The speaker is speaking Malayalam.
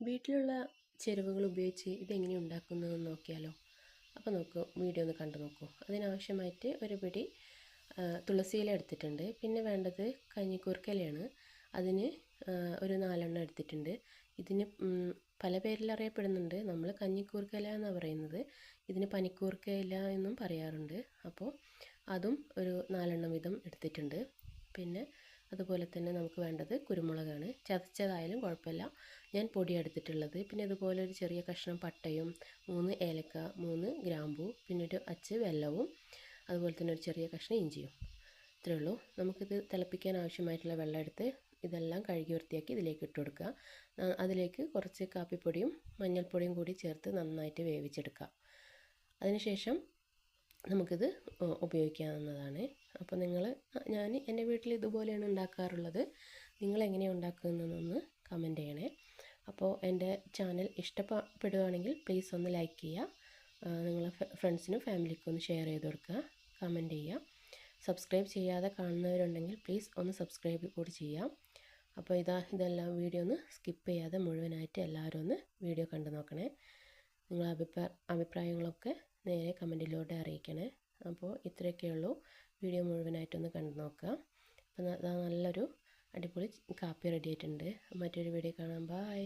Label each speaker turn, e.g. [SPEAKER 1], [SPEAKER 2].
[SPEAKER 1] വീട്ടിലുള്ള ചേരുവകൾ ഉപയോഗിച്ച് ഇതെങ്ങനെ ഉണ്ടാക്കുന്നതെന്ന് നോക്കിയാലോ? അപ്പോൾ നോക്കൂ, വീഡിയോ ഒന്ന് കണ്ടു നോക്കൂ. അതിനാവശ്യമായിട്ട് ഒരു പിടി തുളസിയില എടുത്തിട്ടുണ്ട്. പിന്നെ വേണ്ടത് കഞ്ഞിക്കൂർക്കയിലയാണ്. അതിന് ഒരു 4 എണ്ണം എടുത്തിട്ടുണ്ട്. ഇതിന് പല പേരിൽ അറിയപ്പെടുന്നുണ്ട്. നമ്മൾ കഞ്ഞിക്കൂർക്കയില എന്നാണ് പറയുന്നത്. ഇതിന് പനിക്കൂർക്കയില എന്നും പറയാറുണ്ട്. അപ്പോൾ അതും ഒരു 4 എണ്ണം വീതം എടുത്തിട്ടുണ്ട്. പിന്നെ അതുപോലെ തന്നെ നമുക്ക് വേണ്ടത് കുരുമുളകാണ്. ചതച്ചതായാലും കുഴപ്പമില്ല, ഞാൻ പൊടി എടുത്തിട്ടുള്ളത്. പിന്നെ ഇതുപോലെ ഒരു ചെറിയ കഷ്ണം പട്ടയും 3 ഏലക്ക, 3 ഗ്രാമ്പൂ, പിന്നെ ഒരു അച്ച് വെല്ലവും, അതുപോലെ തന്നെ ഒരു ചെറിയ കഷ്ണം ഇഞ്ചിയും. ഇത്രയേ ഉള്ളൂ. നമുക്കിത് തിളപ്പിക്കാൻ ആവശ്യമായിട്ടുള്ള വെള്ളം എടുത്ത് ഇതെല്ലാം കഴുകി വൃത്തിയാക്കി ഇതിലേക്ക് ഇട്ട് കൊടുക്കുക. അതിലേക്ക് കുറച്ച് കാപ്പിപ്പൊടിയും മഞ്ഞൾപ്പൊടിയും കൂടി ചേർത്ത് നന്നായിട്ട് വേവിച്ചെടുക്കുക. അതിനുശേഷം നമുക്കിത് ഉപയോഗിക്കാവുന്നതാണ്. അപ്പോൾ ഞാൻ എൻ്റെ വീട്ടിൽ ഇതുപോലെയാണ് ഉണ്ടാക്കാറുള്ളത്. നിങ്ങളെങ്ങനെയാണ് ഉണ്ടാക്കുന്നതെന്നൊന്ന് കമൻറ്റ് ചെയ്യണേ. അപ്പോൾ എൻ്റെ ചാനൽ ഇഷ്ടപ്പെടുകയാണെങ്കിൽ പ്ലീസ് ഒന്ന് ലൈക്ക് ചെയ്യുക. നിങ്ങളെ ഫ്രണ്ട്സിനും ഫാമിലിക്കും ഒന്ന് ഷെയർ ചെയ്ത് കൊടുക്കുക, കമൻറ്റ് ചെയ്യുക. സബ്സ്ക്രൈബ് ചെയ്യാതെ കാണുന്നവരുണ്ടെങ്കിൽ പ്ലീസ് ഒന്ന് സബ്സ്ക്രൈബ് കൂടി ചെയ്യാം. അപ്പോൾ ഇതെല്ലാം വീഡിയോ ഒന്ന് സ്കിപ്പ് ചെയ്യാതെ മുഴുവനായിട്ട് എല്ലാവരും ഒന്ന് വീഡിയോ കണ്ടു നോക്കണേ. നിങ്ങളുടെ അഭിപ്രായങ്ങളൊക്കെ നേരെ കമൻറ്റിലൂടെ അറിയിക്കണേ. അപ്പോൾ ഇത്രയൊക്കെയുള്ളൂ. വീഡിയോ മുഴുവനായിട്ടൊന്ന് കണ്ടു നോക്കുക. അപ്പോൾ നല്ലൊരു അടിപൊളി കാപ്പി റെഡി ആയിട്ടുണ്ട്. മറ്റൊരു വീഡിയോ കാണാം. ബൈ.